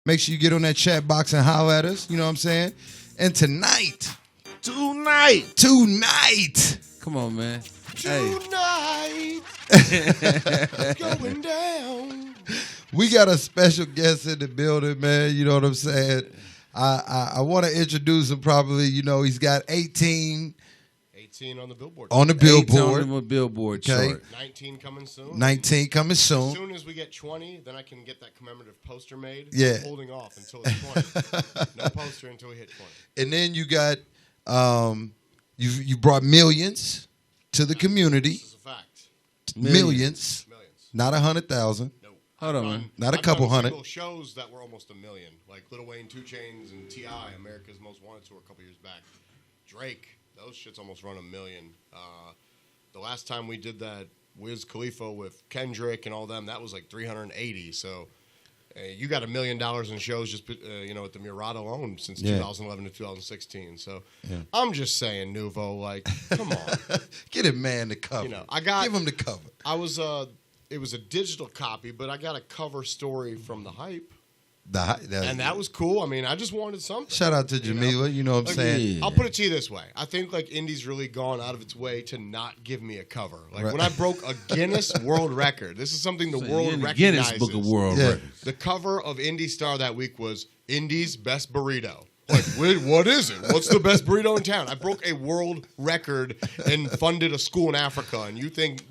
Make sure you get on that chat box and holler at us. You know what I'm saying? And tonight. Come on, man. Tonight. Going down. We got a special guest in the building, man. You know what I'm saying? I want to introduce him properly. You know, he's got 18 on the billboard. On the billboard. On the billboard okay. chart. 19 coming soon. 19 coming soon. As soon as we get 20, then I can get that commemorative poster made. Yeah. I'm holding off until it's 20. No poster until we hit 20. And then you got, you brought millions to the community. This is a fact. Millions. Not 100,000. No. Hold on, man. Not a couple hundred. Shows that were almost 1 million. Like Lil Wayne, 2 Chainz, and T.I., America's Most Wanted tour a couple years back. Drake. Those shits almost run 1 million. The last time we did that Wiz Khalifa with Kendrick and all them, that was like 380. So you got $1 million in shows just at the Murata alone since 2011 to 2016. So I'm just saying, Nuvo, like, come on, get a man the cover. Give him the cover. It was a digital copy, but I got a cover story from the Hype. And that was cool. I mean, I just wanted something. Shout out to Jamila. You know what I'm saying? I'll put it to you this way. I think like Indy's really gone out of its way to not give me a cover. Like when I broke a Guinness World Record, this is something the world recognizes. Guinness Book of World Records. The cover of Indy Star that week was Indy's Best Burrito. Like, what is it? What's the best burrito in town? I broke a world record and funded a school in Africa, and you think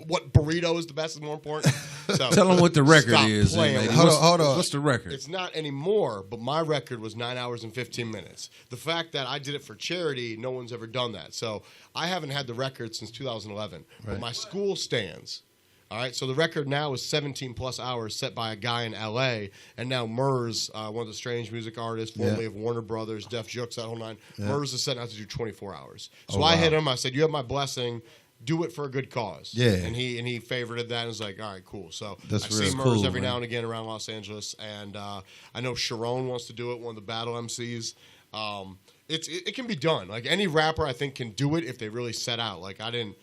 what burrito is the best is more important? So, tell them what the record is. Hold on. What's the record? It's not anymore, but my record was 9 hours and 15 minutes. The fact that I did it for charity, no one's ever done that. So I haven't had the record since 2011, but my school stands. All right, so the record now is 17-plus hours set by a guy in L.A., and now Murs, one of the strange music artists, formerly of Warner Brothers, Def Jux, that whole nine, Murs is set out to do 24 hours. So I hit him. I said, you have my blessing. Do it for a good cause. Yeah. And he favorited that and was like, all right, cool. So I see Murs every now and again around Los Angeles, and I know Sharon wants to do it, one of the battle MCs. It can be done. Like any rapper, I think, can do it if they really set out. Like I didn't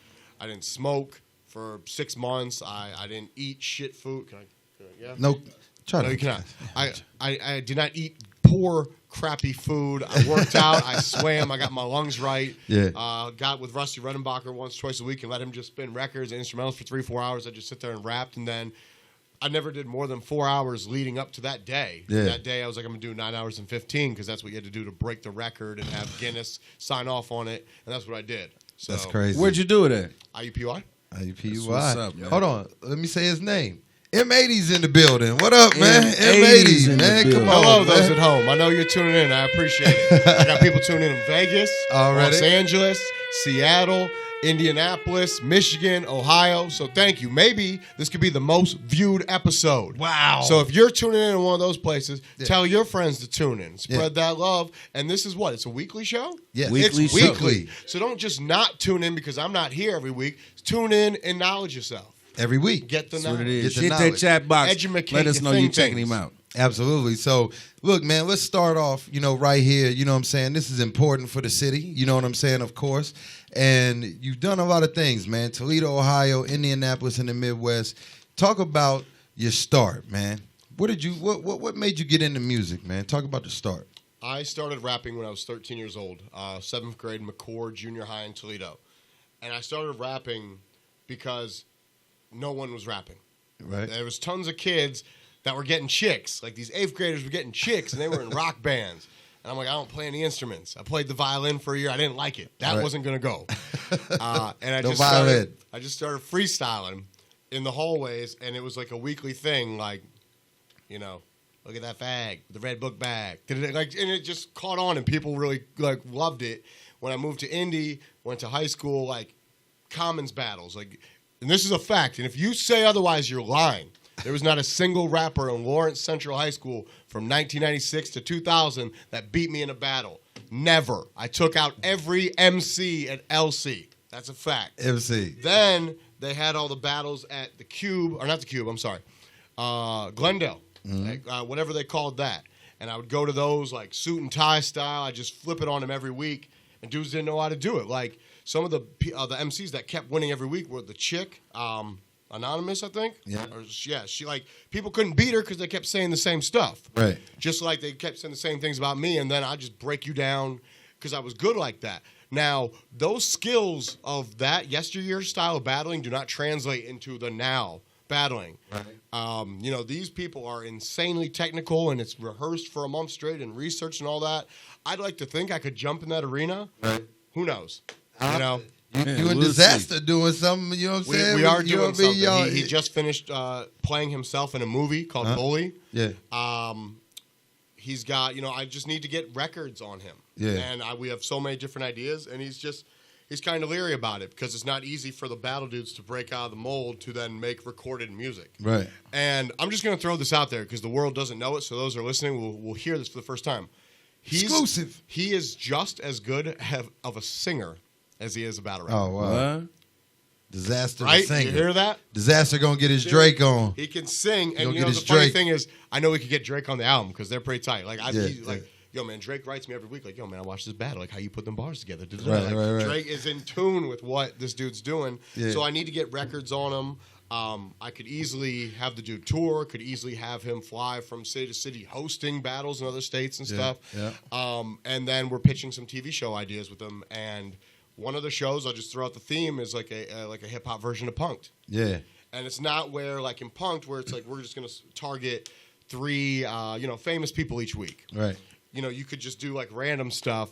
smoke for 6 months. I didn't eat shit food. Can I yeah? No. Try no, to. You cannot. I did not eat poor, crappy food. I worked out. I swam. I got my lungs right. Yeah. Got with Rusty Redenbacher once, twice a week and let him just spin records and instrumentals for 3-4 hours. I just sit there and rapped, and then I never did more than 4 hours leading up to that day. Yeah. That day, I was like, I'm going to do 9 hours and 15 because that's what you had to do to break the record and have Guinness sign off on it, and that's what I did. So, that's crazy. Where'd you do it at? IUPUI. IUPUI. What's up, man? Hold on. Let me say his name. M80's in the building. What up, man? M80's, man. Come on. Hello, those at home. I know you're tuning in. I appreciate it. I got people tuning in Vegas, Los Angeles, Seattle, Indianapolis, Michigan, Ohio. So thank you. Maybe this could be the most viewed episode. Wow. So if you're tuning in one of those places, tell your friends to tune in. Spread that love. And this is what? It's a weekly show? Yeah. It's weekly. So don't just not tune in because I'm not here every week. Tune in and knowledge yourself. Every week. Get the That's knowledge. what it is. Get the Hit knowledge. that chat box. Educate Let us know your you're think checking him tanks. out. Absolutely. So, look, man, let's start off, right here. You know what I'm saying? This is important for the city. You know what I'm saying, of course. And you've done a lot of things, man. Toledo, Ohio, Indianapolis, in the Midwest. Talk about your start, man. What made you get into music, man? Talk about the start. I started rapping when I was 13 years old, 7th grade, McCord Junior High in Toledo. And I started rapping because no one was rapping. Right. There was tons of kids that were getting chicks. Like these 8th graders were getting chicks, and they were in rock bands. And I'm like, I don't play any instruments. I played the violin for a year. I didn't like it. That wasn't going to go. And I just started freestyling in the hallways, and it was like a weekly thing, like, look at that fag, the red book bag. And it just caught on, and people really loved it. When I moved to Indy, went to high school, commons battles. And this is a fact. And if you say otherwise, you're lying. There was not a single rapper in Lawrence Central High School from 1996 to 2000 that beat me in a battle. Never. I took out every MC at LC. That's a fact. MC. Then they had all the battles at the Cube, or not the Cube, I'm sorry, Glendale, whatever they called that. And I would go to those suit and tie style. I just flip it on them every week, and dudes didn't know how to do it. Some of the MCs that kept winning every week were The Chick, Anonymous, I think. Yeah. She like people couldn't beat her because they kept saying the same stuff. Right. Just like they kept saying the same things about me, and then I just break you down because I was good like that. Now, those skills of that yesteryear style of battling do not translate into the now battling. Right. These people are insanely technical, and it's rehearsed for a month straight and research and all that. I'd like to think I could jump in that arena. Right. Who knows? You and Disaster doing something, you know what I'm saying? We are doing something. He just finished playing himself in a movie called Bully. Yeah. He's got, I just need to get records on him. Yeah. And we have so many different ideas, and he's kind of leery about it because it's not easy for the battle dudes to break out of the mold to then make recorded music. Right. And I'm just going to throw this out there because the world doesn't know it, so those who are listening will hear this for the first time. Exclusive. He is just as good of a singer as he is a battle rapper. Oh, wow. What? Disaster Right? the singer. You hear that? Disaster going to get his Drake on. He can sing, and He'll get his the funny Drake. thing is, I know we could get Drake on the album because they're pretty tight. Like, Yeah. yo, man, Drake writes me every week, like, yo, man, I watched this battle, like how you put them bars together. Right. Drake is in tune with what this dude's doing, Yeah. so I need to get records on him. I could easily have the dude tour, could easily have him fly from city to city hosting battles in other states and stuff. Yeah. And then we're pitching some TV show ideas with him, and one of the shows, I'll just throw out the theme, is like a hip hop version of Punk'd. Yeah. And it's not where, like in Punk'd, where it's like we're just going to target 3, famous people each week. Right. You could just do like random stuff,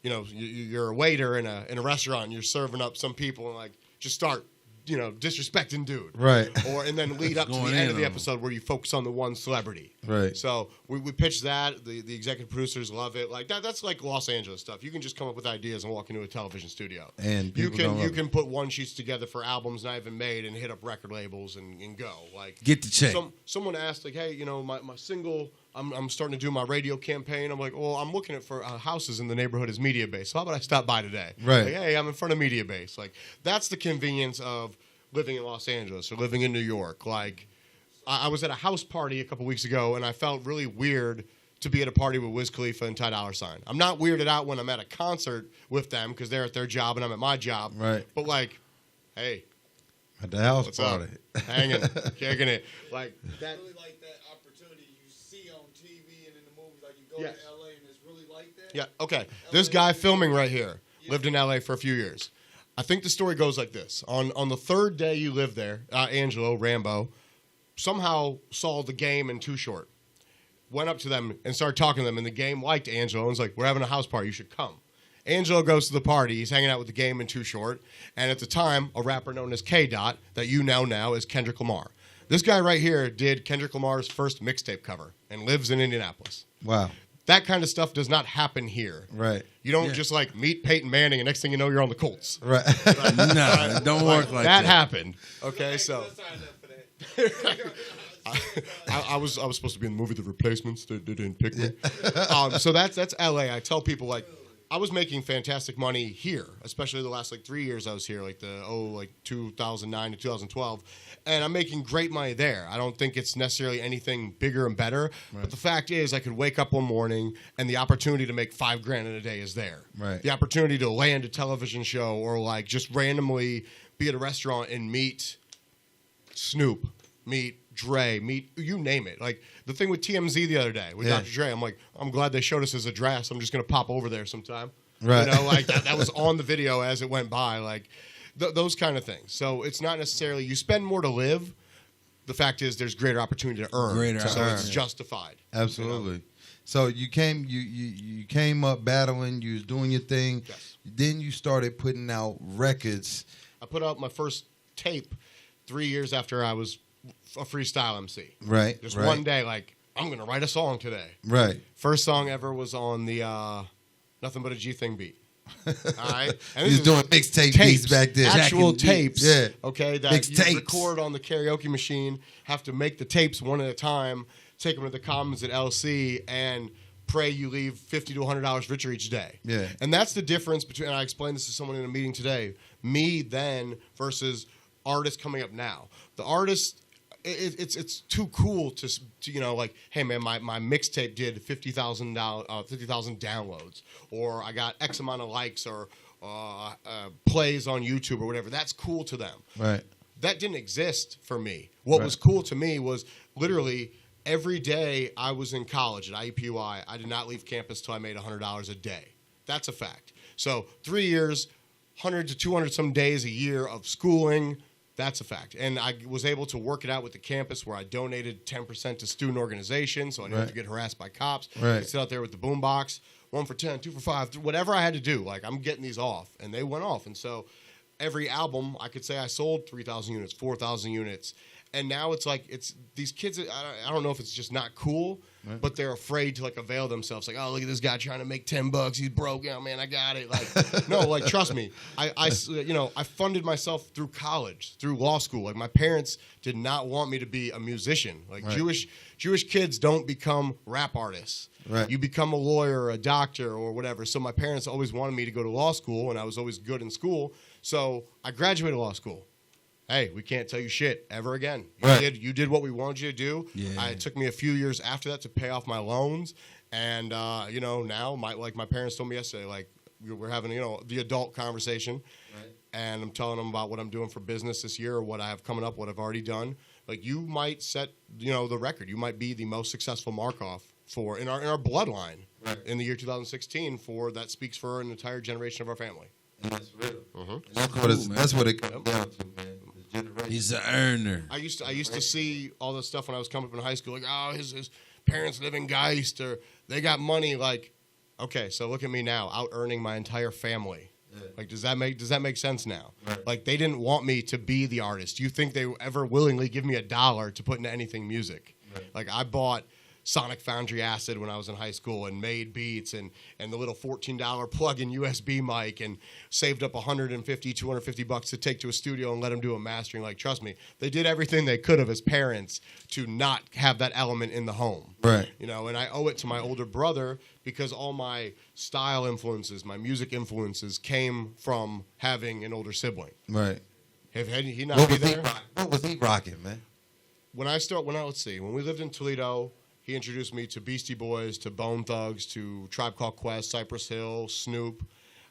you're a waiter in a restaurant, and you're serving up some people, and like just start, disrespecting dude. Right. And then lead up to the Going end of the in on episode where you focus on the one celebrity. Right. So we pitched that. The executive producers love it. Like that's like Los Angeles stuff. You can just come up with ideas and walk into a television studio. And you people can put one sheets together for albums not even made and hit up record labels and go. Like Get the check. Someone asked like, hey, my single. I'm starting to do my radio campaign. I'm like, well, I'm looking for houses in the neighborhood as media base. So how about I stop by today? Right. Like, hey, I'm in front of media base. Like that's the convenience of living in Los Angeles or living in New York. Like I was at a house party a couple weeks ago, and I felt really weird to be at a party with Wiz Khalifa and Ty Dolla $ign. I'm not weirded out when I'm at a concert with them because they're at their job and I'm at my job. Right. But like, hey, At the house what's party. up? Hanging, kicking it. Like that. Really like that opportunity you see on TV and in the movies. Like you go Yes. to LA and it's really like that. Yeah, okay. This guy filming right here lived in LA for a few years. I think the story goes like this. On the third day you lived there, Angelo, Rambo, somehow saw the game in Too Short. Went up to them and started talking to them, and the game liked Angelo and was like, we're having a house party, you should come. Angelo goes to the party, he's hanging out with the game in Too Short, and at the time, a rapper known as K-Dot, that you now know as Kendrick Lamar. This guy right here did Kendrick Lamar's first mixtape cover and lives in Indianapolis. Wow. That kind of stuff does not happen here. Right. You don't just like meet Peyton Manning and next thing you know you're on the Colts. Right. Nah, it don't work like That that. happened. Okay, so Let's sign up for that. I was supposed to be in the movie The Replacements. They didn't pick me. So that's LA. I tell people like I was making fantastic money here, especially the last like 3 years I was here, like 2009 to 2012, and I'm making great money there. I don't think it's necessarily anything bigger and better, but the fact is I could wake up one morning and the opportunity to make $5,000 in a day is there. Right. The opportunity to land a television show or like just randomly be at a restaurant and meet Snoop, meet Dre, meet you name it. Like the thing with TMZ the other day with Dr. Dre, I'm like, I'm glad they showed us his address. I'm just gonna pop over there sometime. Right. Like that was on the video as it went by. Like those kind of things. So it's not necessarily you spend more to live. The fact is, there's greater opportunity to earn. So it's justified. Absolutely. So you came up battling. You was doing your thing. Yes. Then you started putting out records. I put out my first tape 3 years after I was a freestyle MC. Right. Just right. one day, like I'm going to write a song today. Right. First song ever was on the Nothing But a G Thing beat. All right. And You was doing mixtape beats back then. Actual Jacking tapes. Yeah. Okay. That Mixed you tapes. record on the karaoke machine, have to make the tapes one at a time, take them to the Commons at LC, and pray you leave $50 to $100 richer each day. Yeah. And that's the difference between, and I explained this to someone in a meeting today, me then versus artists coming up now. The artists, it's too cool to like, hey man, my mixtape did 50,000 downloads, or I got X amount of likes or plays on YouTube or whatever. That's cool to them. Right. that didn't exist for me. What was cool to me was literally every day I was in college at IUPUI, I did not leave campus till I made $100 a day. That's a fact. So 3 years, 100 to 200 some days a year of schooling, that's a fact. And I was able to work it out with the campus where I donated 10% to student organizations so I didn't have to get harassed by cops. I could sit out there with the boombox, 1 for 10, 2 for 5, whatever I had to do. Like, I'm getting these off. And they went off. And so every album, I could say I sold 3,000 units, 4,000 units. And now it's like, it's these kids, I don't know if it's just not cool, but they're afraid to, like, avail themselves. Like, oh, look at this guy trying to make $10. He's broke. Oh, man, I got it. Like, no, like, trust me. I funded myself through college, through law school. Like, my parents did not want me to be a musician. Like, Jewish kids don't become rap artists. Right. You become a lawyer or a doctor or whatever. So my parents always wanted me to go to law school, and I was always good in school. So I graduated law school. Hey, we can't tell you shit ever again. You did what we wanted you to do. Yeah. It took me a few years after that to pay off my loans. And, now, my parents told me yesterday, like, we're having, the adult conversation. Right. And I'm telling them about what I'm doing for business this year or what I have coming up, what I've already done. Like, you might set, the record. You might be the most successful Markoff in our bloodline in the year 2016 that speaks for an entire generation of our family. And that's real. Mm-hmm. That's what it comes down to, man. He's an earner. I used to see all this stuff when I was coming up in high school, like, oh, his parents live in Geist, or they got money. Like, okay, so look at me now, out earning my entire family. Yeah. Like, does that make sense now? Right. Like, they didn't want me to be the artist. Do you think they ever willingly give me $1 to put into anything music? Right. Like, I bought Sonic Foundry Acid when I was in high school and made beats and the little $14 plug-in USB mic and saved up $150, $250 to take to a studio and let them do a mastering. Like, trust me, they did everything they could have as parents to not have that element in the home. Right. And I owe it to my older brother because all my style influences, my music influences came from having an older sibling. Right. Had he not been there? What was he rocking, man? When we lived in Toledo, he introduced me to Beastie Boys, to Bone Thugs, to Tribe Called Quest, Cypress Hill, Snoop.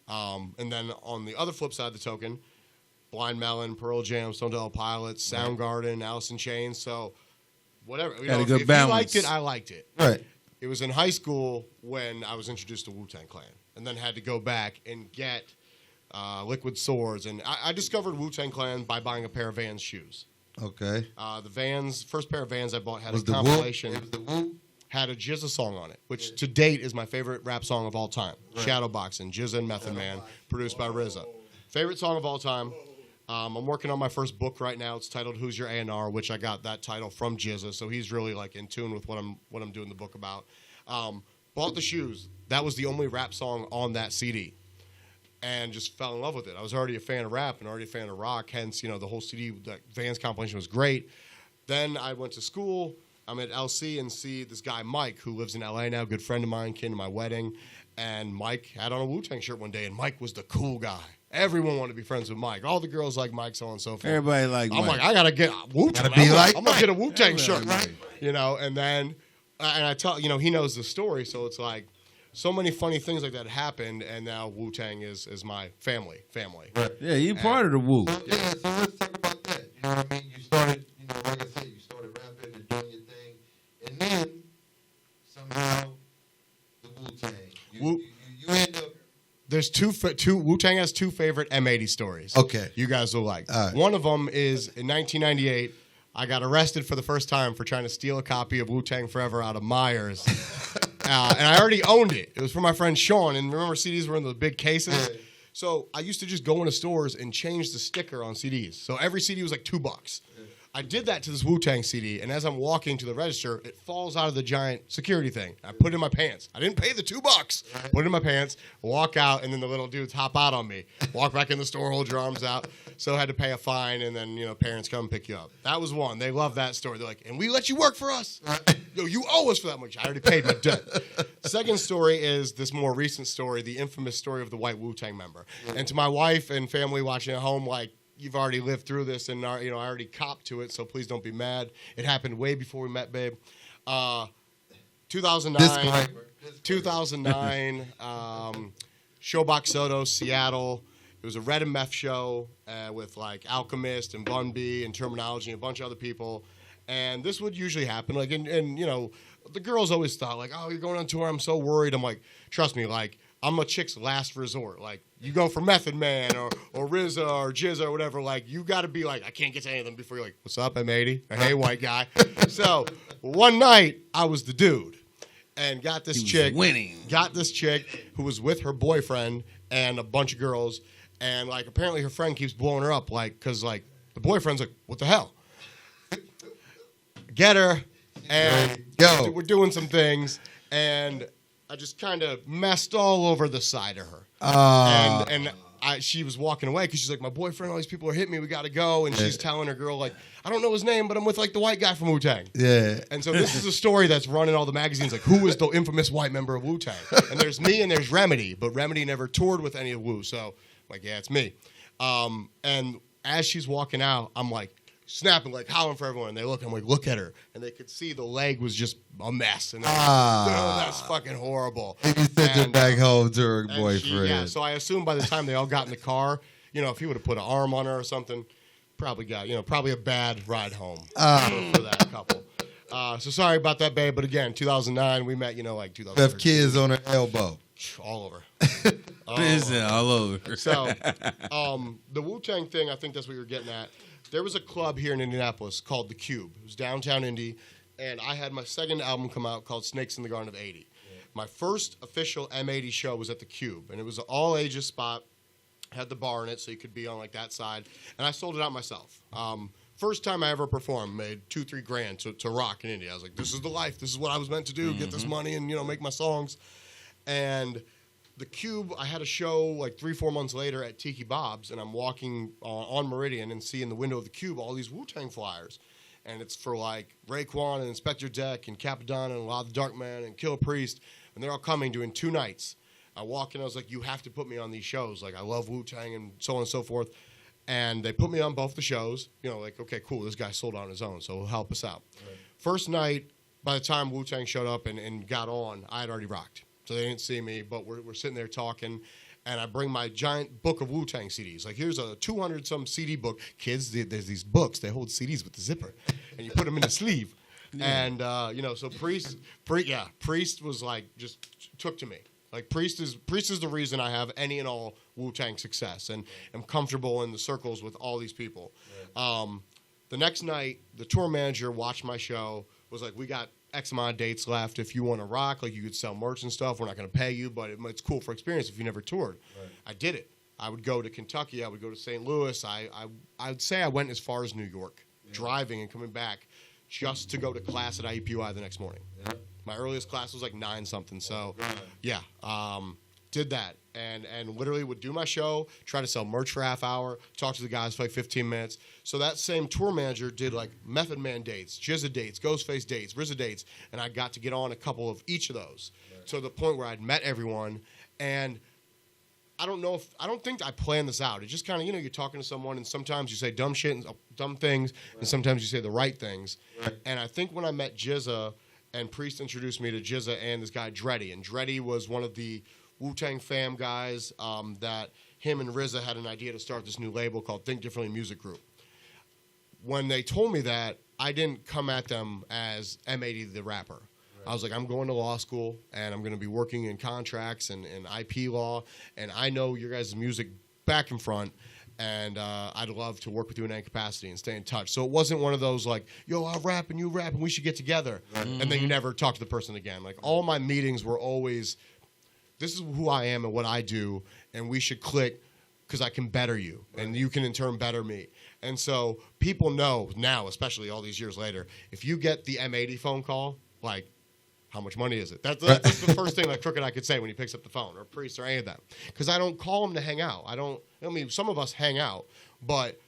And then on the other flip side of the token, Blind Melon, Pearl Jam, Stone Temple Pilots, Soundgarden, Alice in Chains. So whatever. If you liked it, I liked it. Right. It was in high school when I was introduced to Wu-Tang Clan and then had to go back and get Liquid Swords. And I discovered Wu-Tang Clan by buying a pair of Vans shoes. Okay. The first pair of Vans I bought had a compilation. Had a GZA song on it, which to date is my favorite rap song of all time. Right. Shadowboxing, GZA and Method Man, produced by RZA. Favorite song of all time. I'm working on my first book right now. It's titled Who's Your A&R, which I got that title from GZA, so he's really like in tune with what I'm doing the book about. Bought the shoes. That was the only rap song on that CD. And just fell in love with it. I was already a fan of rap and already a fan of rock. Hence, the whole CD, that Vans compilation was great. Then I went to school. I'm at LC and see this guy, Mike, who lives in LA now, good friend of mine, came to my wedding. And Mike had on a Wu-Tang shirt one day, and Mike was the cool guy. Everyone wanted to be friends with Mike. All the girls like Mike, so on and so forth. Everybody like Mike. I'm like, I got to get Wu-Tang. I'm going to get a Wu-Tang shirt. Right. And then, and I tell, he knows the story, so it's like, so many funny things like that happened, and now Wu-Tang is my family. Right. Yeah, you part of the Wu. Yeah, so let's talk about that. You know what I mean? You started, like I said, you started rapping and doing your thing, and then somehow the Wu-Tang. You end up. There's two. Wu-Tang has two favorite M80 stories. Okay. You guys will like. Right. One of them is in 1998. I got arrested for the first time for trying to steal a copy of Wu-Tang Forever out of Myers. And I already owned it. It was for my friend Sean. And remember, CDs were in those big cases? So I used to just go into stores and change the sticker on CDs. So every CD was like $2. I did that to this Wu-Tang CD, and as I'm walking to the register, it falls out of the giant security thing. I put it in my pants. I didn't pay the $2. Put it in my pants, walk out, and then the little dudes hop out on me. Walk back in the store, hold your arms out. So I had to pay a fine, and then, parents come pick you up. That was one. They love that story. They're like, and we let you work for us? Yo, you owe us for that much. I already paid my debt. Second story is this more recent story, the infamous story of the white Wu-Tang member. And to my wife and family watching at home, like, you've already lived through this, and I already copped to it, so please don't be mad. It happened way before we met, babe. 2009, Showbox Soto, Seattle. It was a Red and Meth show with like Alchemist and Bun B and Terminology and a bunch of other people. And this would usually happen. Like, and you know, the girls always thought like, oh, you're going on tour. I'm so worried. I'm like, trust me, like, I'm a chick's last resort. Like, you go for Method Man or RZA or Jizza or whatever, like, you got to be like, I can't get to any of them before you're like, what's up, M80? Hey, white guy. So one night, I was the dude and got this chick who was with her boyfriend and a bunch of girls. And, like, apparently her friend keeps blowing her up, like, because, like, the boyfriend's like, what the hell? Get her, and we're doing some things, and I just kind of messed all over the side of her. She was walking away because she's like, my boyfriend, all these people are hitting me, we got to go. And she's telling her girl, like, I don't know his name, but I'm with, like, the white guy from Wu-Tang. Yeah. And so this is a story that's running all the magazines, like, who is the infamous white member of Wu-Tang? And there's me and there's Remedy, but Remedy never toured with any of Wu, so, like, yeah, it's me. And as she's walking out, I'm, like, snapping, like, howling for everyone. And they look, I'm like, look at her. And they could see the leg was just a mess. And they're like, oh, that's fucking horrible. You sent her back home to her boyfriend. So I assume by the time they all got in the car, you know, if he would have put an arm on her or something, probably a bad ride home for that couple. So sorry about that, babe. But again, 2009, we met, you know, like 2013. Left kids on her elbow. All over. All over. So the Wu-Tang thing, I think that's what you're getting at. There was a club here in Indianapolis called The Cube. It was downtown Indy, and I had my second album come out called Snakes in the Garden of 80. Yeah. My first official M80 show was at The Cube, and it was an all-ages spot. Had the bar in it, so you could be on like that side, and I sold it out myself. First time I ever performed, made $2-3 grand to rock in Indy. I was like, this is the life. This is what I was meant to do, get this money and, you know, make my songs. And The Cube, I had a show like 3-4 months later at Tiki Bob's, and I'm walking on Meridian and see in the window of The Cube all these Wu-Tang flyers. And it's for like Raekwon and Inspector Deck and Capadonna and Law the Dark Man and Killer Priest, and they're all coming doing 2 nights. I walk in, I was like, you have to put me on these shows. Like, I love Wu-Tang and so on and so forth. And they put me on both the shows. You know, like, okay, cool, this guy sold on his own, so he'll help us out. Right. First night, by the time Wu-Tang showed up and got on, I had already rocked. So they didn't see me, but we're sitting there talking, and I bring my giant book of Wu-Tang CDs. Like, here's a 200-some CD book. Kids, there's these books. They hold CDs with the zipper, and you put them in the sleeve. Yeah. And, you know, so Priest was, like, just took to me. Like, Priest is the reason I have any and all Wu-Tang success and am comfortable in the circles with all these people. Right. The next night, the tour manager watched my show, was like, we got X amount of dates left. If you want to rock, like, you could sell merch and stuff. We're not going to pay you, but it's cool for experience if you never toured. Right. I did it. I would go to Kentucky. I would go to St. Louis. I would say I went as far as New York, driving and coming back just to go to class at IUPUI the next morning. Yeah. My earliest class was like 9-something. So, yeah, did that. And literally would do my show, try to sell merch for a half hour, talk to the guys for like 15 minutes. So that same tour manager did like Method Man dates, Jizza dates, Ghostface dates, RZA dates, and I got to get on a couple of each of those. Right. To the point where I'd met everyone, and I don't think I planned this out. It just kind of, you know, you're talking to someone, and sometimes you say dumb shit and dumb things, and sometimes you say the right things. Right. And I think when I met Jizza, and Priest introduced me to Jizza and this guy Dreddy, and Dreddy was one of the Wu-Tang fam guys that him and RZA had an idea to start this new label called Think Differently Music Group. When they told me that, I didn't come at them as M80 the rapper. Right. I was like, I'm going to law school, and I'm going to be working in contracts and IP law, and I know your guys' music back and front, and I'd love to work with you in any capacity and stay in touch. So it wasn't one of those like, yo, I'll rap and you rap and we should get together. Mm-hmm. And then you never talk to the person again. Like, all my meetings were always, this is who I am and what I do, and we should click because I can better you, and you can in turn better me. And so people know now, especially all these years later, if you get the M80 phone call, like, how much money is it? That's the first thing like Crooked I could say when he picks up the phone, or Priest, or any of that. Because I don't call him to hang out. I mean, some of us hang out, but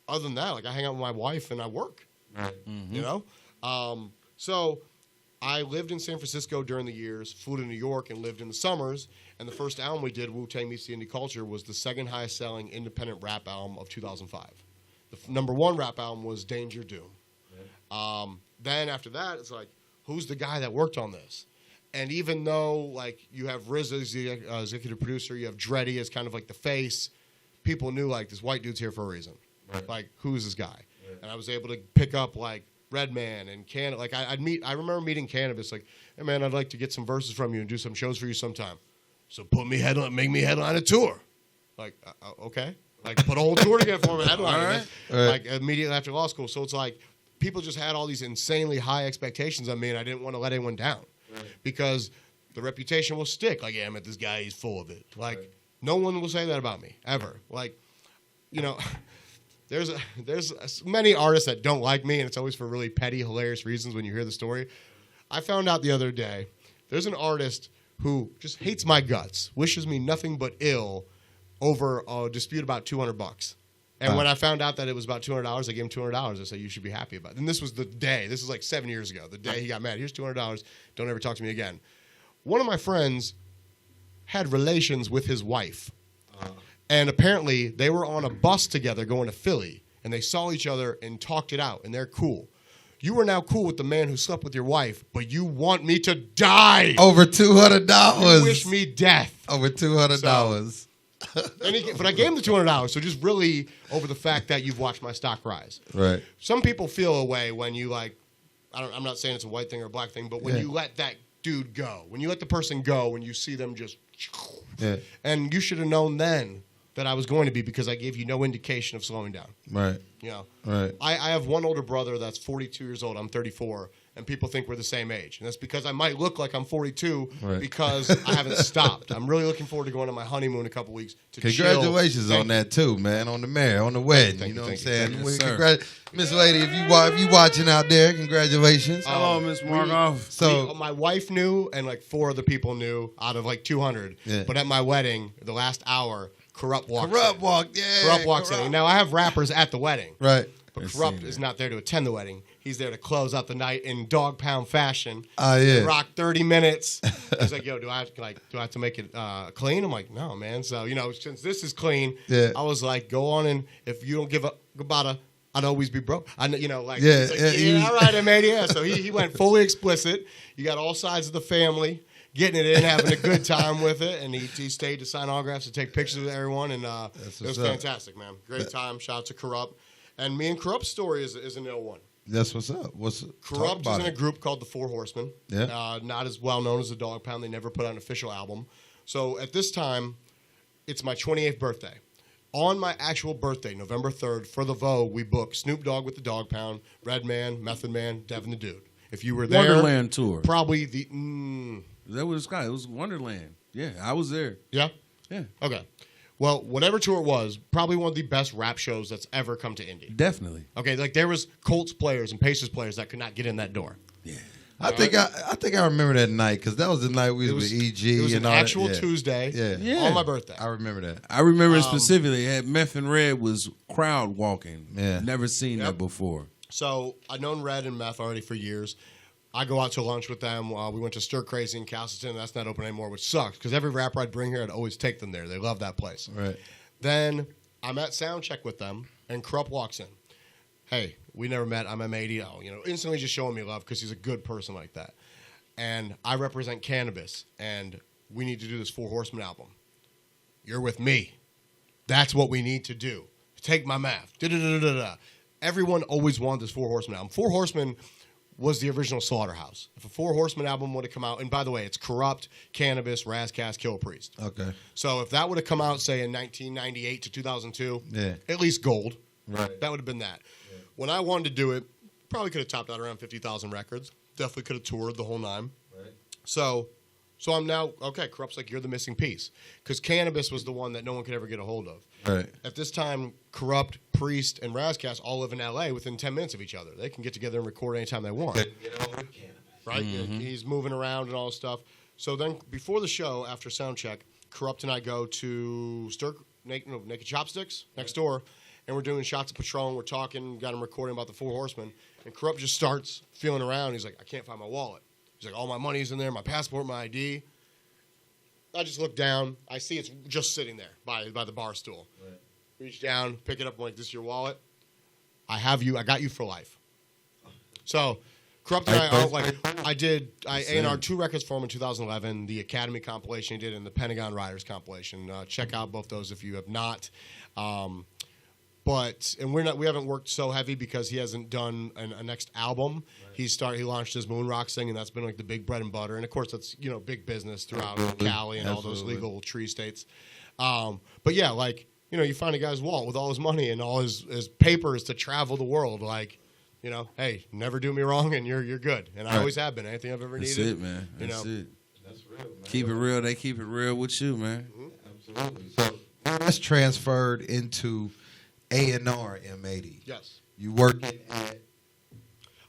other than that, like, I hang out with my wife and I work. Mm-hmm. You know? So I lived in San Francisco during the years, flew to New York, and lived in the summers. And the first album we did, Wu-Tang Meets the Indie Culture, was the second highest selling independent rap album of 2005. The number one rap album was Danger Doom. Yeah. Then after that, it's like, who's the guy that worked on this? And even though, like, you have RZA as the executive producer, you have Dreddy as kind of like the face, people knew, like, this white dude's here for a reason. Right. Like, who's this guy? Right. And I was able to pick up, like, Redman and Like, I remember meeting Cannabis, like, hey, man, I'd like to get some verses from you and do some shows for you sometime. So make me headline a tour. Like, okay. Like, put a whole tour together for me, headline. Right. Like, immediately after law school. So it's like, people just had all these insanely high expectations on me, and I didn't want to let anyone down. Right. Because the reputation will stick. Like, yeah, I met this guy, he's full of it. Like, no one will say that about me, ever. Like, you know, there's many artists that don't like me, and it's always for really petty, hilarious reasons when you hear the story. I found out the other day, there's an artist who just hates my guts, wishes me nothing but ill over a dispute about $200. And when I found out that it was about $200, I gave him $200. I said, you should be happy about it. And this was the day. This is like 7 years ago. The day he got mad. Here's $200. Don't ever talk to me again. One of my friends had relations with his wife. And apparently they were on a bus together going to Philly. And they saw each other and talked it out. And they're cool. You are now cool with the man who slept with your wife, but you want me to die. Over $200. You wish me death. Over $200. But I gave him the $200, so just really over the fact that you've watched my stock rise. Right. Some people feel a way when you, like, I'm not saying it's a white thing or a black thing, but when you let that dude go, when you let the person go, when you see them just, and you should have known then that I was going to be, because I gave you no indication of slowing down. Right. You know. Right. I have one older brother that's 42 years old. I'm 34. And people think we're the same age. And that's because I might look like I'm 42 because I haven't stopped. I'm really looking forward to going on my honeymoon in a couple weeks to Congratulations on that, too, man, on the marriage, on the wedding. You know what I'm saying? Miss Lady, if you watching out there, congratulations. Hello, Miss Margoff. So my wife knew, and like 4 other people knew out of like 200. Yeah. But at my wedding, the last hour, Corrupt walks in. Corrupt walks in. Now, I have rappers at the wedding. Right. But Corrupt is not there to attend the wedding. He's there to close out the night in dog pound fashion. Rock 30 minutes. He's like, yo, do I have to make it clean? I'm like, no, man. So, you know, since this is clean, I was like, go on, and if you don't give about I'd always be broke. All right, I made it. Yeah. So he went fully explicit. You got all sides of the family getting it in, having a good time with it, and he stayed to sign autographs and take pictures with everyone, and it was fantastic, man. Great time. Shout out to Corrupt. And me and Corrupt's story is an ill one. That's what's up. Corrupt is in a group called the Four Horsemen. Yeah. Not as well known as the Dog Pound. They never put out an official album. So at this time, it's my 28th birthday. On my actual birthday, November 3rd, for the Vogue, we booked Snoop Dogg with the Dog Pound, Redman, Method Man, Devin the Dude. If you were there, Wonderland tour. Probably the. That was It was Wonderland. Yeah, I was there. Yeah. Yeah. Okay. Well, whatever tour it was, probably one of the best rap shows that's ever come to Indy. Definitely. Okay, like there was Colts players and Pacers players that could not get in that door. Yeah. I think I remember that night, because that was the night we was with EG. It was and an all actual that. Tuesday on my birthday. I remember that. I remember specifically. Had Meth and Red was crowd walking. Yeah. Never seen that before. So I've known Red and Meth already for years. I go out to lunch with them. We went to Stir Crazy in Castleton. That's not open anymore, which sucks, because every rapper I'd bring here, I'd always take them there. They love that place. Right. Then I'm at Soundcheck with them, and Krupp walks in. Hey, we never met. I'm M80. You know, instantly just showing me love because he's a good person like that. And I represent Cannabis, and we need to do this Four Horsemen album. You're with me. That's what we need to do. Take my math. Da-da-da-da-da. Everyone always wanted this Four Horsemen album. Four Horsemen was the original Slaughterhouse. If a Four Horsemen album would have come out, and by the way, it's Corrupt, Cannabis, Razcast, Kill Priest. Okay. So if that would have come out, say, in 1998 to 2002, at least gold. Right. That would have been that. Yeah. When I wanted to do it, probably could have topped out around 50,000 records. Definitely could have toured the whole 9. Right. So I'm now, okay, Corrupt's like, you're the missing piece. Because Cannabis was the one that no one could ever get a hold of. Right. At this time, Corrupt, Priest, and Razcast all live in L.A. within 10 minutes of each other. They can get together and record anytime they want. Get over Cannabis. Right? Mm-hmm. He's moving around and all this stuff. So then, before the show, after Soundcheck, Corrupt and I go to Naked Chopsticks next door, and we're doing shots of Patron. We're talking, got him recording about the Four Horsemen, and Corrupt just starts feeling around. He's like, I can't find my wallet. He's like, all my money's in there, my passport, my ID. I just look down. I see it's just sitting there by the bar stool. Right. Reach down, pick it up. I'm like, this is your wallet? I have you. I got you for life. So Corrupt and I did A&R 2 records for him in 2011, the Academy compilation he did, and the Pentagon Riders compilation. Check out both those if you have not. We haven't worked so heavy because he hasn't done a next album. Right. He launched his Moon Rock thing, and that's been like the big bread and butter. And of course, that's big business throughout Cali and all those legal tree states. But yeah, like you find a guy's wallet with all his money and all his papers to travel the world. Like, hey, never do me wrong, and you're good. And I always have been. Anything I've ever needed. That's it, man. That's it. That's real, man. Keep it real. They keep it real with you, man. Mm-hmm. Absolutely. So that's transferred into A&R M80. Yes. You working at?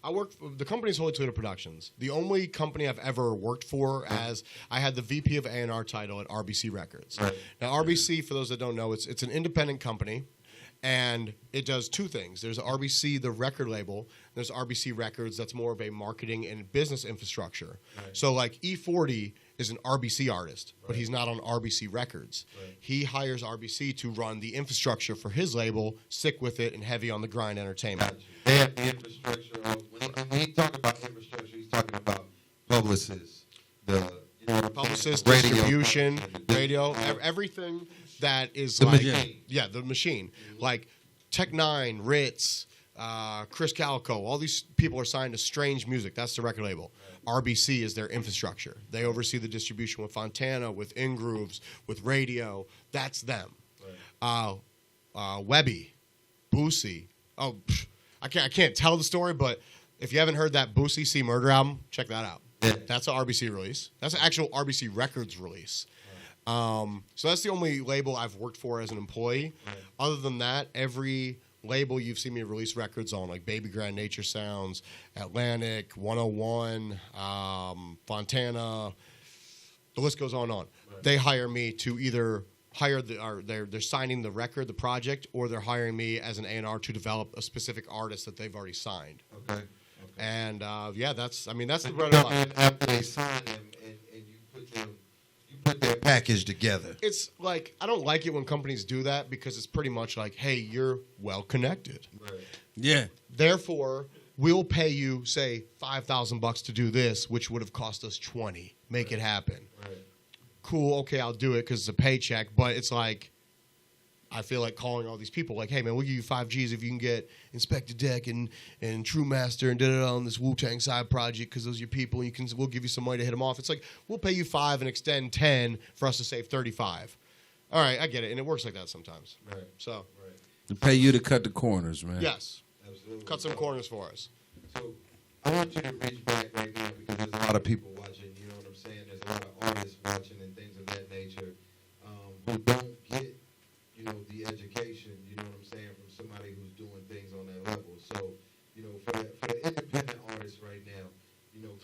I work for the company's Holy Toledo Productions. The only company I've ever worked for as I had the VP of A&R title at RBC Records. Right. Now, RBC, for those that don't know, it's an independent company, and it does two things. There's RBC, the record label. There's RBC Records. That's more of a marketing and business infrastructure. Right. So, like E40 is an RBC artist, but he's not on RBC Records. Right. He hires RBC to run the infrastructure for his label, Sick With It, and Heavy on the Grind Entertainment. Gotcha. They have the infrastructure. When he talking about infrastructure, he's talking about publicists, publicists, distribution, radio, everything that is the machine. Yeah, the machine. Mm-hmm. Like Tech Nine, Ritz, Chris Calico, all these people are signed to Strange Music. That's the record label. Right. RBC is their infrastructure. They oversee the distribution with Fontana, with Ingrooves, with radio. That's them. Right. Webby, Boosie. Oh, I can't tell the story, but if you haven't heard that Boosie C Murder album, check that out. Yeah. That's an RBC release. That's an actual RBC Records release. Right. So that's the only label I've worked for as an employee. Right. Other than that, every label you've seen me release records on, like Baby Grand Nature Sounds, Atlantic, 101, Fontana, the list goes on and on. Right. They hire me to either hire they're signing the record, the project, or they're hiring me as an A&R to develop a specific artist that they've already signed. Okay. And that's the bread and butter. After they sign them and you put their package together. It's like, I don't like it when companies do that because it's pretty much like, hey, you're well connected. Right. Yeah. Therefore, we'll pay you, say, $5,000 to do this, which would have cost us $20. Make it happen. Right. Cool, okay, I'll do it because it's a paycheck, but it's like, I feel like calling all these people like, hey, man, we'll give you 5 G's if you can get Inspector Deck and True Master and da-da-da on this Wu-Tang side project because those are your people, and we'll give you some money to hit them off. It's like, we'll pay you 5 and extend 10 for us to save 35. All right, I get it, and it works like that sometimes. Right. So. Right. To pay you to cut the corners, man. Yes. Absolutely. Cut some corners for us. So I want you to reach back right now because there's a lot of people watching, you know what I'm saying? There's a lot of artists watching and things of that nature who don't get the education, you know what I'm saying, from somebody who's doing things on that level. So, for the independent artists right now,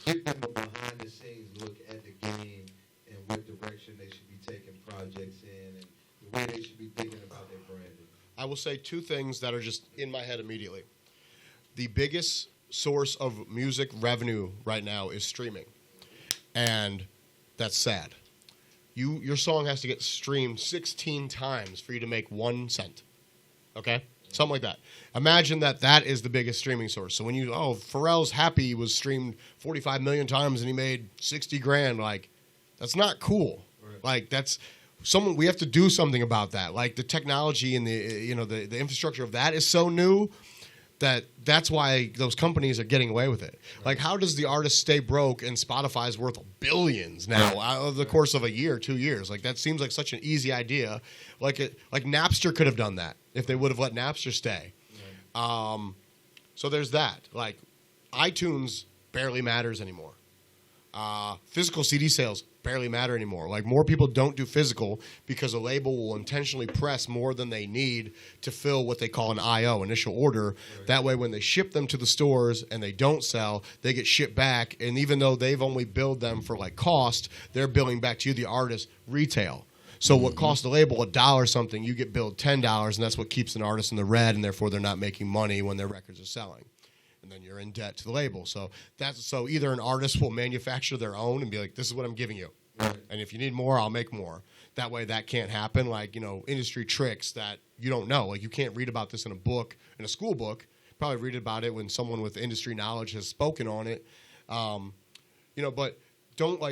give them a behind the scenes look at the game and what direction they should be taking projects in and the way they should be thinking about their branding. I will say 2 things that are just in my head immediately. The biggest source of music revenue right now is streaming. And that's sad. Your song has to get streamed 16 times for you to make 1 cent. Okay? Something like that. Imagine that is the biggest streaming source. So when Pharrell's Happy was streamed 45 million times and he made 60 grand, like, that's not cool. Right. Like, that's we have to do something about that. Like, the technology and the infrastructure of that is so new that's why those companies are getting away with it. Right. Like, how does the artist stay broke and Spotify's worth billions now out of the course of a year, 2 years? Like, that seems like such an easy idea. Like Napster could have done that if they would have let Napster stay. Right. So there's that. Like, iTunes barely matters anymore. Physical CD sales barely matter anymore. Like, more people don't do physical because a label will intentionally press more than they need to fill what they call an IO, initial order. Right. That way, when they ship them to the stores and they don't sell, they get shipped back. And even though they've only billed them for like cost, they're billing back to you, the artist, retail. So what costs the label $1 something, you get billed $10, and that's what keeps an artist in the red, and therefore they're not making money when their records are selling. And then you're in debt to the label. So either an artist will manufacture their own and be like, this is what I'm giving you. Right. And if you need more, I'll make more. That way that can't happen. Like, industry tricks that you don't know. Like, you can't read about this in a book, in a school book. probably read about it when someone with industry knowledge has spoken on it. But don't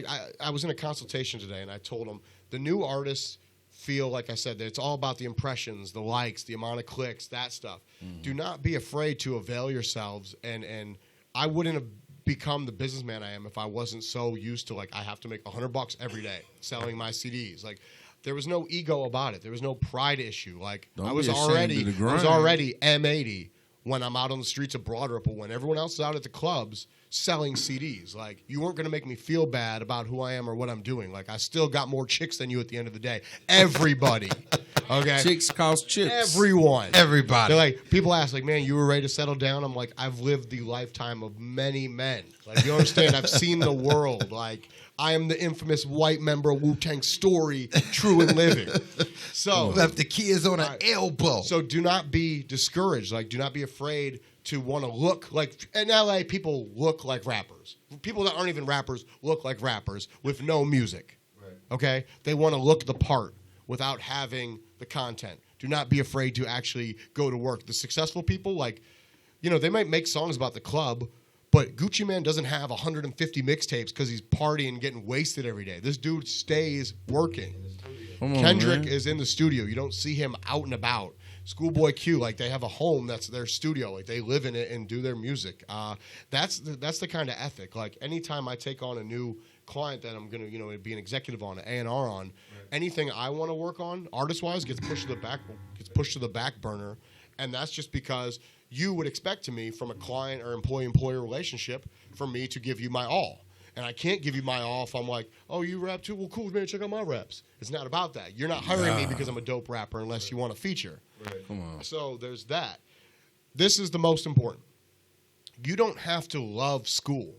I was in a consultation today, and I told them the new artists feel, like I said, that it's all about the impressions, the likes, the amount of clicks, that stuff. Do not be afraid to avail yourselves. And I wouldn't have become the businessman I am if I wasn't so used to, I have to make $100 every day selling my CDs. There was no ego about it. There was no pride issue. I was already M80 when I'm out on the streets of Broad Ripple, when everyone else is out at the clubs selling CDs. You weren't going to make me feel bad about who I am or what I'm doing. I still got more chicks than you at the end of the day. Everybody. Okay? Chicks cost chicks. Everyone. Everybody. They're people ask, man, you were ready to settle down? I'm I've lived the lifetime of many men. You understand? I've seen the world. I am the infamous white member of Wu-Tang Story, true and living. So left the kids on an elbow. So do not be discouraged. Do not be afraid to want to look in LA, people look like rappers. People that aren't even rappers look like rappers with no music. Right. Okay? They want to look the part without having the content. Do not be afraid to actually go to work. The successful people, they might make songs about the club, but Gucci Mane doesn't have 150 mixtapes because he's partying, getting wasted every day. This dude stays working. Kendrick is in the studio. You don't see him out and about. Schoolboy Q, they have a home that's their studio. They live in it and do their music. That's the kind of ethic. Anytime I take on a new client that I'm going to be an executive on, an A&R on, right. Anything I want to work on, artist-wise, gets pushed to the back burner. And that's just because you would expect to me from a client or employee-employer relationship for me to give you my all. And I can't give you my all if I'm oh, you rap too? Well, cool, man, check out my raps. It's not about that. You're not hiring me because I'm a dope rapper unless you want a feature. Right. Come on. So there's that. This is the most important. You don't have to love school,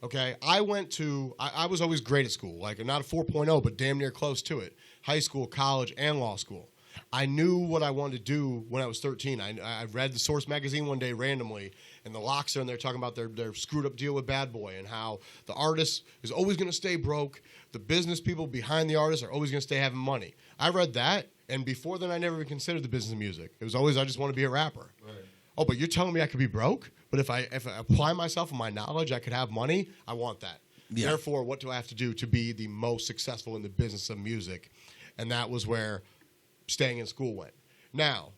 okay? I was always great at school, not a 4.0, but damn near close to it. High school, college, and law school. I knew what I wanted to do when I was 13. I read the Source magazine one day randomly, and the Locks are in there talking about their screwed up deal with Bad Boy and how the artist is always going to stay broke. The business people behind the artist are always going to stay having money. I read that, and before then I never even considered the business of music. It was always I just want to be a rapper. Right. Oh, but you're telling me I could be broke? But if I apply myself and my knowledge, I could have money? I want that. Yeah. Therefore, what do I have to do to be the most successful in the business of music? And that was where staying in school went. Now,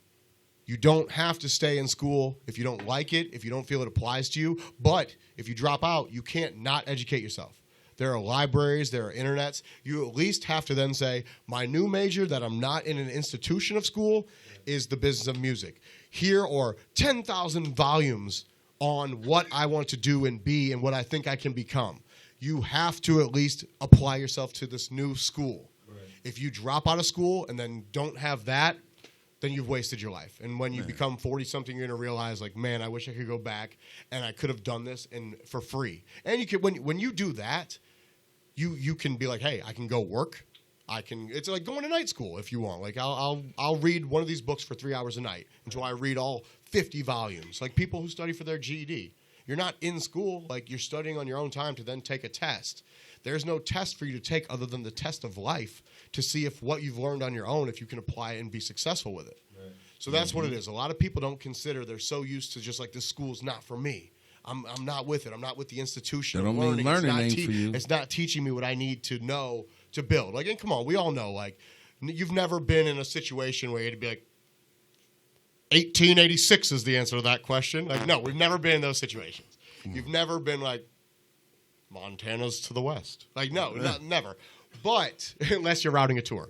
you don't have to stay in school if you don't like it, if you don't feel it applies to you. But if you drop out, you can't not educate yourself. There are libraries, there are internets. You at least have to then say, my new major that I'm not in an institution of school is the business of music. Here are 10,000 volumes on what I want to do and be and what I think I can become. You have to at least apply yourself to this new school. Right. If you drop out of school and then don't have that, then you've wasted your life. And when you become 40-something, you're going to realize, man, I wish I could go back and I could have done this for free. And you can, when you do that, you can be hey, I can go work. It's like going to night school if you want. I'll read one of these books for 3 hours a night until I read all 50 volumes. People who study for their GED. You're not in school. You're studying on your own time to then take a test. There's no test for you to take other than the test of life to see if what you've learned on your own, if you can apply it and be successful with it. Right. So that's what it is. A lot of people don't consider, they're so used to just this school's not for me. I'm not with it. I'm not with the institution. That don't mean learning ain't for you. It's not teaching me what I need to know to build. And come on, we all know, you've never been in a situation where you'd be 1886 is the answer to that question. No, we've never been in those situations. You've never been Montana's to the west. No, never. But, unless you're routing a tour.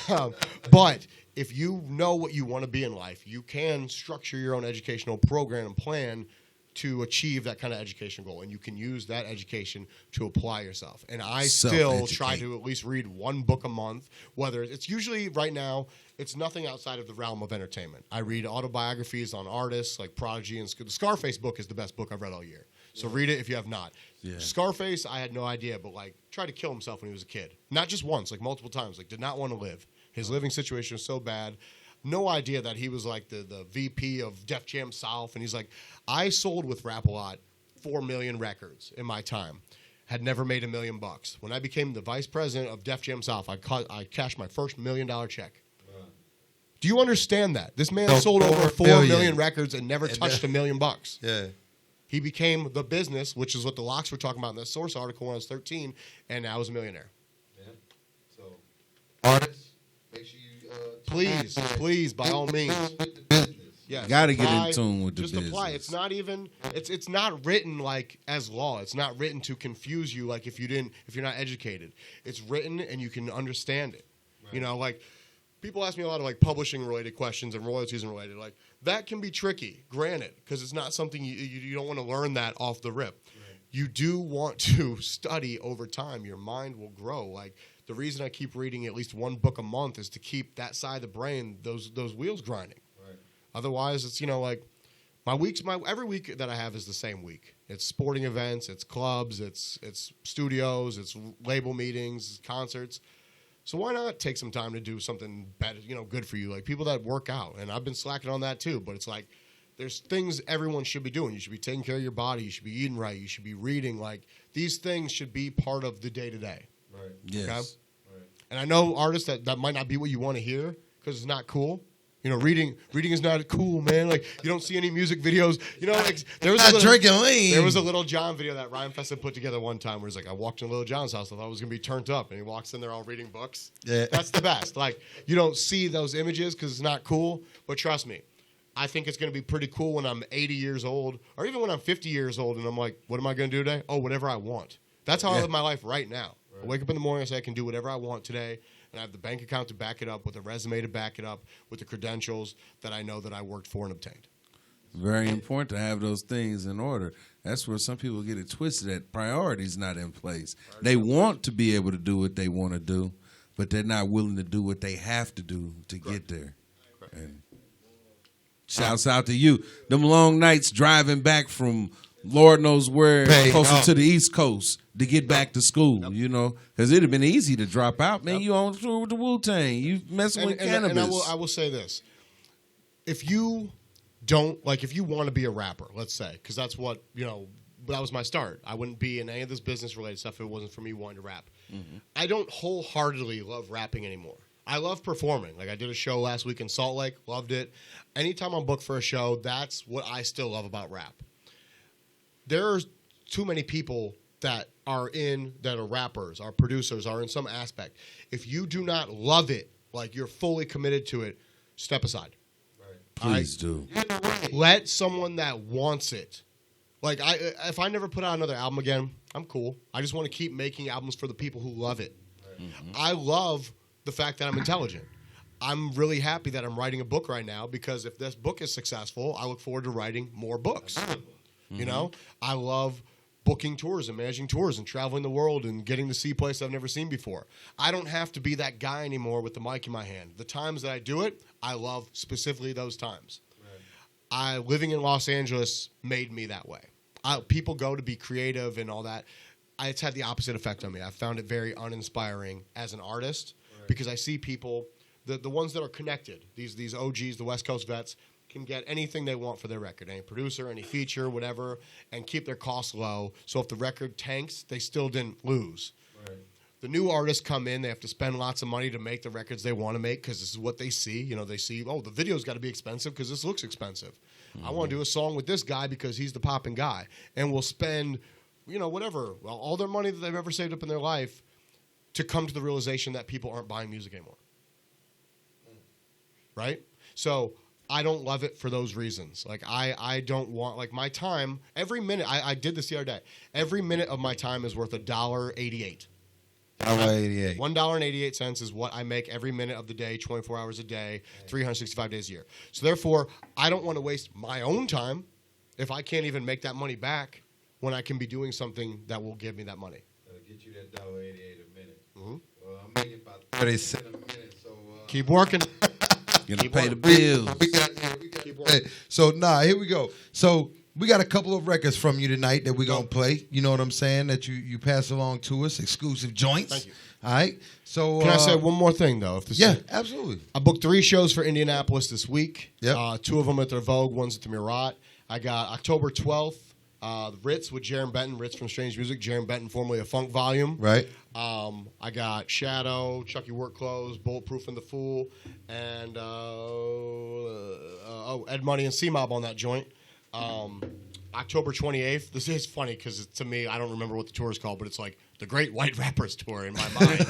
Right. But if you know what you want to be in life, you can structure your own educational program and plan to achieve that kind of education goal. And you can use that education to apply yourself. And I still try to at least read one book a month, whether it's usually right now, it's nothing outside of the realm of entertainment. I read autobiographies on artists like Prodigy and the Scarface book is the best book I've read all year. So read it if you have not. Yeah. Scarface, I had no idea, but tried to kill himself when he was a kid. Not just once, multiple times. Did not want to live. His living situation was so bad. No idea that he was the VP of Def Jam South. And he's I sold with Rap-A-Lot 4 million records in my time. Had never made $1 million. When I became the vice president of Def Jam South, I cashed my first $1 million check. Wow. Do you understand that? This man No, sold over 4 million. million records and never touched $1 million. Yeah. He became the business, which is what the Locks were talking about in the Source article when I was 13, and now he's a millionaire. Yeah. So, artists, make sure you Please, by all means. with the business. Yes, Gotta get apply- in tune with the just business. apply. It's not even. It's not written like as law. It's not written to confuse you. Like if you're not educated, it's written and you can understand it. Right. You know, like people ask me a lot of like publishing related questions and royalties and related. Like that can be tricky, granted, because it's not something you don't want to learn that off the rip. Right. You do want to study over time. Your mind will grow. Like the reason I keep reading at least one book a month is to keep that side of the brain, those wheels grinding. Otherwise, it's, like every week that I have is the same week. It's sporting events, it's clubs, it's studios, it's label meetings, concerts. So why not take some time to do something better, good for you? Like people that work out, and I've been slacking on that too, but it's like there's things everyone should be doing. You should be taking care of your body, you should be eating right, you should be reading. Like these things should be part of the day-to-day. Right. Yes. Okay? Right. And I know artists that might not be what you want to hear because it's not cool. Reading is not cool, man. Like you don't see any music videos. Like, there was Drinking lean. There was a Little John video that Ryan Festa put together one time where he's like, I walked in Little John's house, I thought it was gonna be turned up, and he walks in there all reading books. Yeah. That's the best. Like you don't see those images because it's not cool. But trust me, I think it's gonna be pretty cool when I'm 80 years old, or even when I'm 50 years old, and I'm like, what am I gonna do today? Oh, whatever I want. That's how I live my life right now. Right. I wake up in the morning and say I can do whatever I want today. And I have the bank account to back it up, with a resume to back it up, with the credentials that I know that I worked for and obtained. Very important to have those things in order. That's where some people get it twisted, that priority's not in place. They want to be able to do what they want to do, but they're not willing to do what they have to do to get there. And shouts out to you. Them long nights driving back from Lord knows where, closer to the East Coast to get back to school, because it'd have been easy to drop out. Man, you on tour with the Wu-Tang. You messing with cannabis. And I will say this. If you don't, if you want to be a rapper, let's say, because that's what, that was my start. I wouldn't be in any of this business-related stuff if it wasn't for me wanting to rap. Mm-hmm. I don't wholeheartedly love rapping anymore. I love performing. Like, I did a show last week in Salt Lake, loved it. Anytime I'm booked for a show, that's what I still love about rap. There's too many people that are rappers, are producers, are in some aspect. If you do not love it, like you're fully committed to it, step aside. Right. Please do. Let someone that wants it. Like if I never put out another album again, I'm cool. I just want to keep making albums for the people who love it. Right. Mm-hmm. I love the fact that I'm intelligent. I'm really happy that I'm writing a book right now because if this book is successful, I look forward to writing more books. Mm-hmm. I love booking tours and managing tours and traveling the world and getting to see places I've never seen before. I don't have to be that guy anymore with the mic in my hand. The times that I do it, I love specifically those times. Right. Living in Los Angeles made me that way. People go to be creative and all that. It's had the opposite effect on me. I found it very uninspiring as an artist because I see people, the ones that are connected, these OGs, the West Coast vets, can get anything they want for their record, any producer, any feature, whatever, and keep their costs low. So if the record tanks, they still didn't lose. Right. The new artists come in, they have to spend lots of money to make the records they want to make because this is what they see. They see, the video's got to be expensive because this looks expensive. Mm-hmm. I want to do a song with this guy because he's the popping guy. And we'll spend, whatever, all their money that they've ever saved up in their life to come to the realization that people aren't buying music anymore. Right? So I don't love it for those reasons. Like, I don't want, my time, every minute, I did this the other day. Every minute of my time is worth $1.88. $1.88. $1.88 is what I make every minute of the day, 24 hours a day, 365 days a year. So therefore, I don't want to waste my own time if I can't even make that money back when I can be doing something that will give me that money. That'll get you that $1.88 a minute. Mm-hmm. Well, I'm making about 30 cents a minute, so keep working. Gonna pay the bills. So here we go. So we got a couple of records from you tonight that we're gonna play. You know what I'm saying? That you pass along to us, exclusive joints. Thank you. All right. So can I say one more thing though? Absolutely. I booked 3 shows for Indianapolis this week. Yep. 2 of them at the Vogue, one's at the Murat. I got October 12th Ritz with Jaron Benton, Ritz from Strange Music, Jaron Benton, formerly of Funk Volume. Right. I got Shadow, Chucky Work Clothes, Bulletproof and the Fool, and Ed Money and C-Mob on that joint. October 28th. This is funny because to me, I don't remember what the tour is called, but it's like the Great White Rappers Tour in my mind.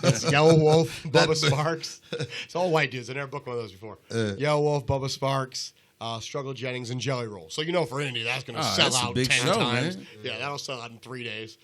It's Yellow Wolf, Bubba Sparks. It's all white dudes. I never booked one of those before. Yellow Wolf, Bubba Sparks, Struggle Jennings, and Jelly Roll. So for Indy, that's going to sell out 10 times. Man. Yeah, that'll sell out in 3 days.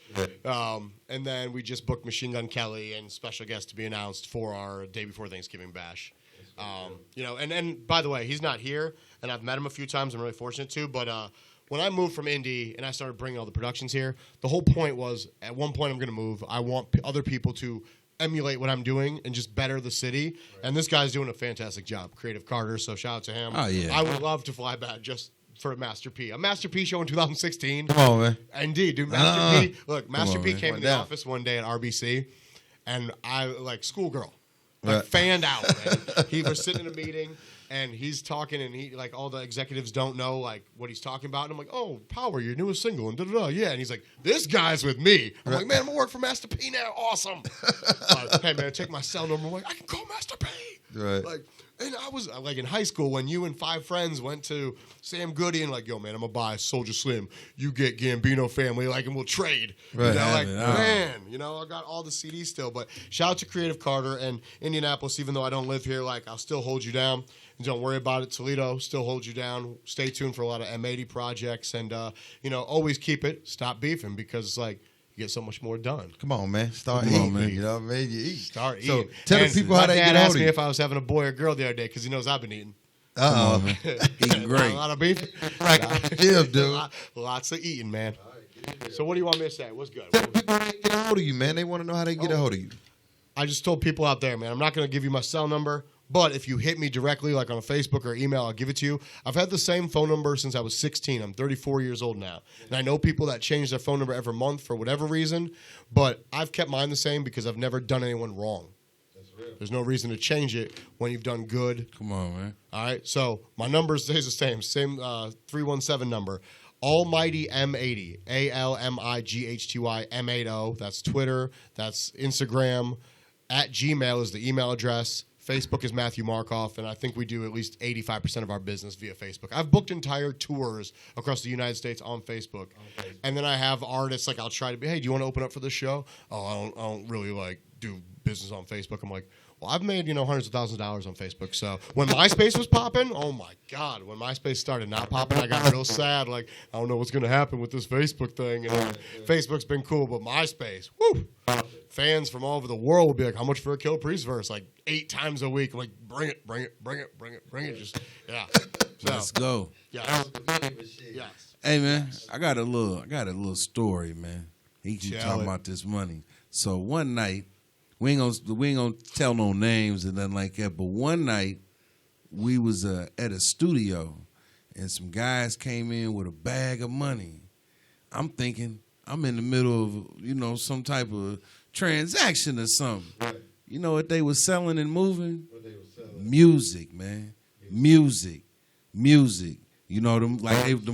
And then we just booked Machine Gun Kelly and special guest to be announced for our day before Thanksgiving bash. And by the way, he's not here, and I've met him a few times. I'm really fortunate to, but when I moved from Indy and I started bringing all the productions here, the whole point was at one point I'm going to move. I want other people to emulate what I'm doing and just better the city. Right. And this guy's doing a fantastic job, Creative Carter. So shout out to him. Oh yeah, I would love to fly back just for a Master P show in 2016. Come on, man. Indeed, dude. Master P. Look, Master P came in the office one day at RBC, and I schoolgirl. Fanned out, man. He was sitting in a meeting, and he's talking, and all the executives don't know, what he's talking about. And I'm like, oh, Power, your newest single, and da-da-da, yeah. And he's like, this guy's with me. I'm like, man, I'm going to work for Master P now. Awesome. Hey, man, take my cell number. I'm like, I can call Master P. Right. And I was, in high school, when you and 5 friends went to Sam Goody and yo, man, I'm going to buy Soulja Slim. You get Gambino Family, and we'll trade. Right. Man, I got all the CDs still. But shout out to Creative Carter and Indianapolis, even though I don't live here, I'll still hold you down. Don't worry about it. Toledo still holds you down. Stay tuned for a lot of M80 projects. And, always keep it. Stop beefing because, you get so much more done. Come on, man. Start eating, man. You know what I mean? You eat. Start so eating. Tell the people how they get hold of you. My dad asked me if I was having a boy or girl the other day because he knows I've been eating. Uh-oh. Man. Eating great. A lot of beef. Yeah, dude. Lots of eating, man. So what do you want me to say? What's good? Tell people how they get a hold of you, man. They want to know how they get a hold of you. I just told people out there, man, I'm not going to give you my cell number. But if you hit me directly, on a Facebook or email, I'll give it to you. I've had the same phone number since I was 16. I'm 34 years old now. And I know people that change their phone number every month for whatever reason. But I've kept mine the same because I've never done anyone wrong. That's real. There's no reason to change it when you've done good. Come on, man. All right? So my number stays the same. Same 317 number. Almighty M80. ALMIGHTY M80. That's Twitter. That's Instagram. At Gmail is the email address. Facebook is Matthew Markoff, and I think we do at least 85% of our business via Facebook. I've booked entire tours across the United States on Facebook. And then I have artists, I'll try to be, hey, do you want to open up for this show? Oh, I don't really, do business on Facebook. I'm like, well, I've made, hundreds of thousands of dollars on Facebook. So when MySpace was popping, oh, my God, when MySpace started not popping, I got real sad. I don't know what's going to happen with this Facebook thing. And Facebook's been cool, but MySpace, whoo. Fans from all over the world will be like, how much for a Kill Priest verse? 8 times a week. I'm like, bring it. Just, yeah. So, let's go. Yes. Hey, man, I got a little story, man. He keep talking about this money. So one night, we ain't gonna tell no names and nothing like that, but one night we was at a studio and some guys came in with a bag of money. I'm thinking I'm in the middle of, some type of transaction or something. Right. You know what they were selling and moving? What they were selling? Music, man. Music. Them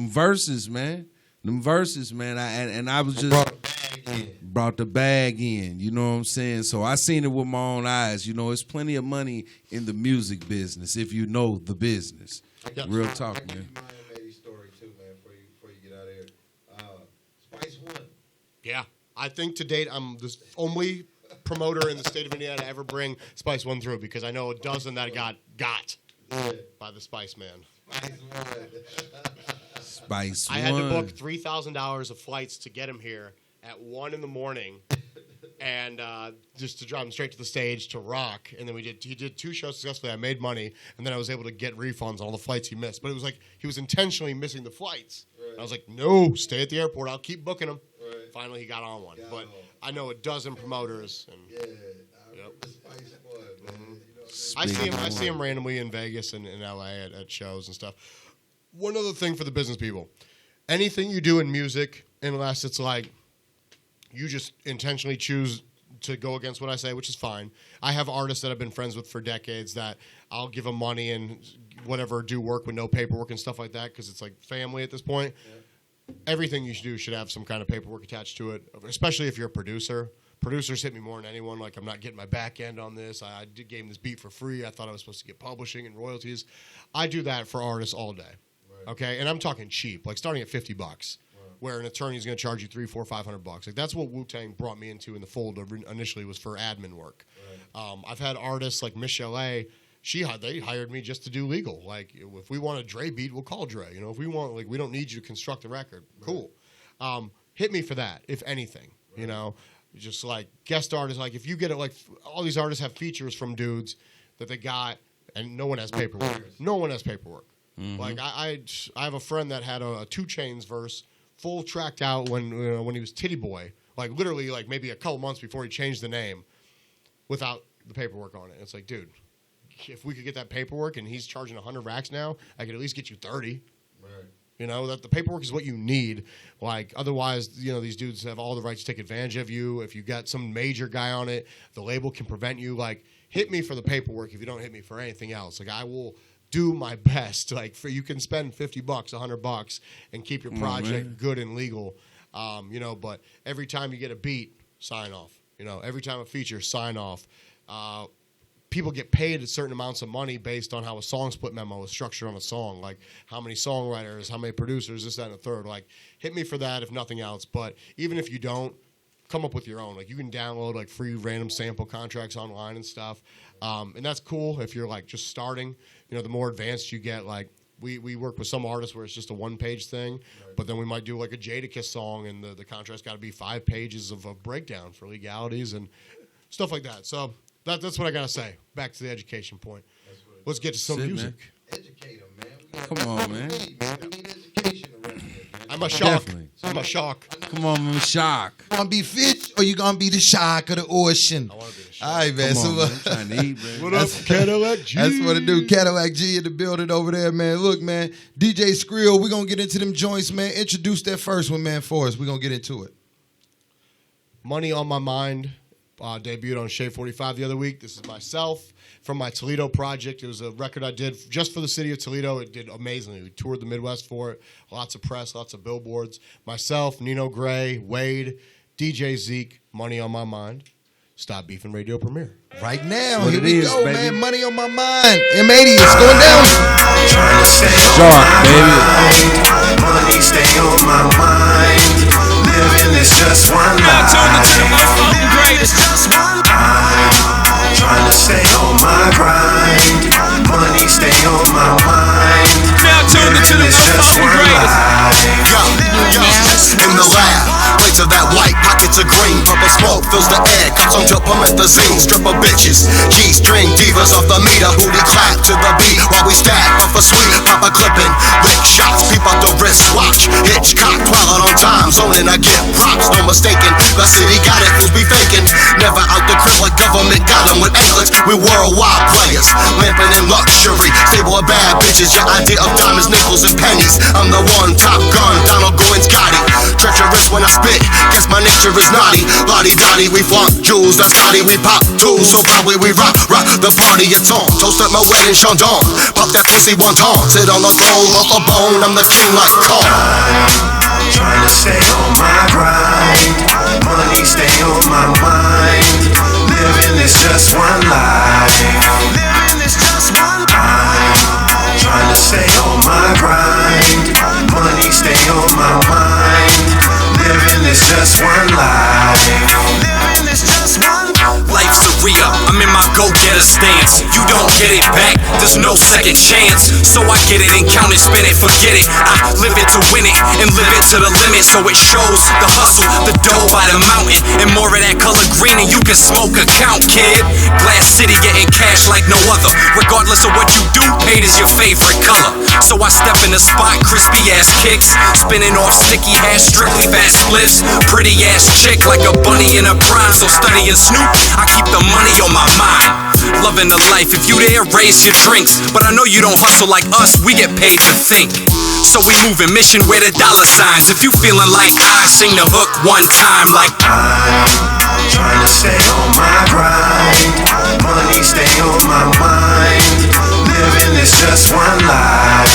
verses, man. I was just brought the bag in. You know what I'm saying? So I seen it with my own eyes. It's plenty of money in the music business if you know the business. Yep. Real talk, man. I can give you my story too, man. Before you get out of here, Spice One. Yeah, I think to date I'm the only promoter in the state of Indiana to ever bring Spice One through because I know a dozen that got by the Spice Man. Spice One. I had to book $3,000 of flights to get him here at 1 a.m. and just to drive him straight to the stage to rock. And then he did 2 shows successfully. I made money, and then I was able to get refunds on all the flights he missed. But it was he was intentionally missing the flights. Right. I was like, no, stay at the airport. I'll keep booking him. Right. Finally, he got on one. But I know a dozen promoters. And, I remember Spice One, man. I see him randomly in Vegas and in LA at shows and stuff. One other thing for the business people. Anything you do in music, unless it's you just intentionally choose to go against what I say, which is fine. I have artists that I've been friends with for decades that I'll give them money and whatever, do work with no paperwork and stuff like that because it's family at this point. Yeah. everything you should do should have some kind of paperwork attached to it, especially if you're a producer. Producers hit me more than anyone. Like, I'm not getting my back end on this. I gave him this beat for free. I thought I was supposed to get publishing and royalties. I do that for artists all day. Right. Okay, and I'm talking cheap, like starting at $50, right, where an attorney is going to charge you $300, $400, $500. Like, that's what Wu-Tang brought me into in the fold. Initially was for admin work. Right. I've had artists like Michelle A. They hired me just to do legal. Like, if we want a Dre beat, we'll call Dre. You know, if we want, like, we don't need you to construct a record. Right. Cool. Hit me for that, if anything. Right. You know. Just like guest artists, like if you get it, like all these artists have features from dudes that they got, and no one has paperwork. No one has paperwork. Mm-hmm. Like I have a friend that had a 2 Chainz verse full tracked out when he was Titty Boy, like literally like maybe a couple months before he changed the name, without the paperwork on it. It's like, dude, if we could get that paperwork and he's charging 100 racks now, I could at least get you 30. Right. You know, that the paperwork is what you need. Like, otherwise, you know, these dudes have all the rights to take advantage of you. If you got some major guy on it, the label can prevent you. Like, hit me for the paperwork if you don't hit me for anything else. Like, I will do my best. Like, you can spend $50, $100, and keep your project good and legal. You know, but every time you get a beat, sign off. You know, every time a feature, sign off. People get paid certain amounts of money based on how a song split memo is structured on a song, like how many songwriters, how many producers, this, that, and the third. Like, hit me for that if nothing else. But even if you don't, come up with your own. Like, you can download like free random sample contracts online and stuff, and that's cool if you're like just starting. You know, the more advanced you get, like we work with some artists where it's just a 1-page thing, right, but then we might do like a Jadakiss song, and the contract's got to be 5 pages of a breakdown for legalities and stuff like that. So. That's what I gotta say. Back to the education point. Let's get to some music. Man. Educate them, man. Come on, man. We need education around here, man. I'm a shock. Definitely. I'm a shock. Come on, man. Shock. You gonna be fish or you gonna be the shark of the ocean? I want to be the shock. All right, man. Come on, man. I'm trying to eat, man. What up, Cadillac G? That's what it do. Cadillac G in the building over there, man. Look, man. DJ Skrill, we're gonna get into them joints, man. Introduce that first one, man, for us. We're gonna get into it. Money on My Mind. Debuted on Shade 45 the other week. This is myself from my Toledo project. It was a record I did just for the city of Toledo. It did amazingly. We toured the Midwest for it. Lots of press, lots of billboards. Myself, Nino Gray, Wade, DJ Zeke, Money on My Mind. Stop Beefin' Radio premiere. Right now, What here it we is, go, baby. man. Money on my mind. M80, it's going down. Trying to stay Shark, baby. money stay on my mind. Living is just one life. It's just one life. Trying to stay on my grind. Money stay on my mind. Living is just one life. In the lab, plates of that white, pockets of green. Purple smoke fills the air, cups on dope promethazine. Stripper bitches, G-string divas off the meter. Booty clap to the beat while we stack up a sweet. Pop a clipping, lick shots, peep out the wristwatch. Hitchcock, 12 on time, zoning, I get props, no mistaken. The city got it, fools be faking. Never out the crib like government got them with anklets. We worldwide players, lamping in luxury. Stable of bad bitches, your idea of diamonds, nickels, and pennies. I'm the one, Top Gun, Donald Goins Gotti. Treacherous when I spit, guess my nature is naughty. Lottie-dottie, we flaunt jewels, that's Scotty. We pop tools, so probably we rock the party, it's on. Toast at my wedding, Sean Dawn. Pop that pussy one time, sit on the throne, off a bone. I'm the king like Kong. Trying to stay on my grind. Money stay on my mind. Living is just one life. Living is just one life. Trying to stay on my grind. Money stay on my mind. Living is just one life. Living is just one life. Life's a re-up, I'm in my go-getter stance. You don't get it back, there's no second chance. So I get it and count it, spin it, forget it. I live it to win it, and live it to the limit. So it shows the hustle, the dough by the mountain. And more of that color green and you can smoke a count, kid. Glass City getting cash like no other. Regardless of what you do, hate is your favorite color. So I step in the spot, crispy ass kicks. Spinning off sticky hash, strictly fast splits. Pretty ass chick like a bunny in a prime. So studying Snoop, I keep the money on my mind. Loving the life, if you there, raise your drinks. But I know you don't hustle like us, we get paid to think. So we moving mission where the dollar signs. If you feeling like I, sing the hook one time like I'm trying to stay on my grind. Money stay on my mind. Living is just one life.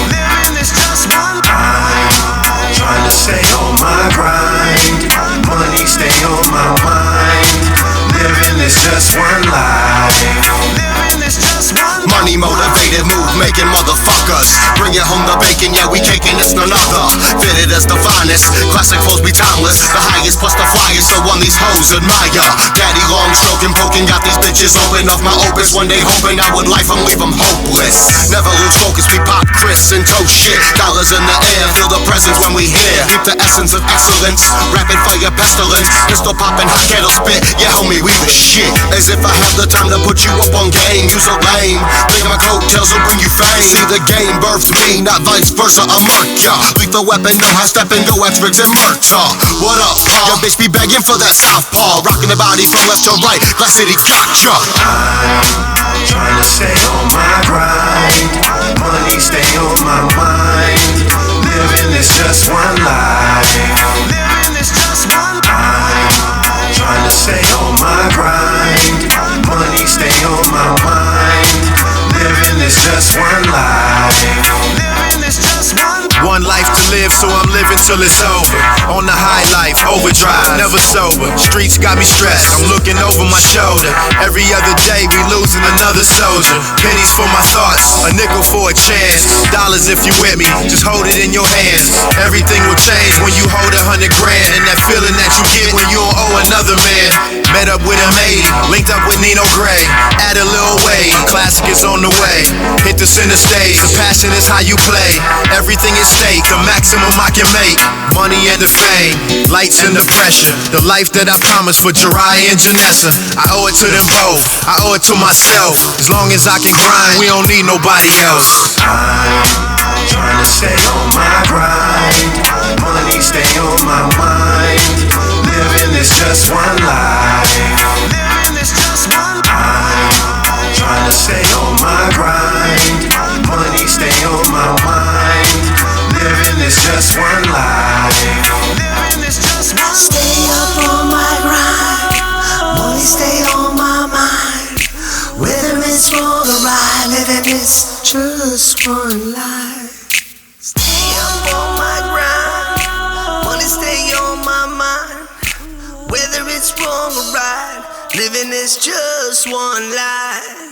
Living is just one life. Trying us. Bring it home the bacon, yeah, we caking, it's none other. Fitted as the finest, classic flows be timeless. The highest plus the flyest, so on these hoes admire. Daddy long stroking, poking, got these bitches open off my opus. One day hoping I would life them, leave them hopeless. Never lose focus, we pop Chris and toast shit. Dollars in the air, feel the presence when we hear. Keep the essence of excellence, rapid fire pestilence. Pistol popping, hot kettle spit, yeah homie, we the shit. As if I have the time to put you up on game, use a lame. Think my coattails will bring you fame. See the game birthed me, not vice versa, a murder. Lethal weapon, know how step and go, experts in murder. What up, Paul? Your bitch be begging for that southpaw. Rocking the body from left to right, Glass City gotcha. I'm trying to stay on my grind. Money stay on my mind. Living is just one life. Living is just one life. I'm trying to stay on my grind. Money stay on my mind. Living is just one life. Living is just one life. One life to live, so I'm living till it's over. On the high life, overdrive, never sober. Streets got me stressed, I'm looking over my shoulder. Every other day we losing another soldier. Pennies for my thoughts, a nickel for a chance. Dollars if you with me, just hold it in your hands. Everything will change when you hold 100 grand. And that feeling that you get when you don't owe another man. Met up with him 80, linked up with Nino Gray. Add a little weight, classic is on the way. Hit the center stage, the passion is how you play. Everything is stake, the maximum I can make. Money and the fame, lights and the pressure. The life that I promised for Jariah and Janessa. I owe it to them both, I owe it to myself. As long as I can grind, we don't need nobody else. I'm trying to stay on my grind. Money stay on my mind. Living is just one life. Living is just one life. I'm trying to stay on my grind. Money stay on my mind. Living is just one life. Living is just one life. Stay up on my grind. Money stay on my mind. Whether it's for the ride, living is just one life. Stay up on my grind. Money stay on my mind. Whether it's wrong or right, living is just one life.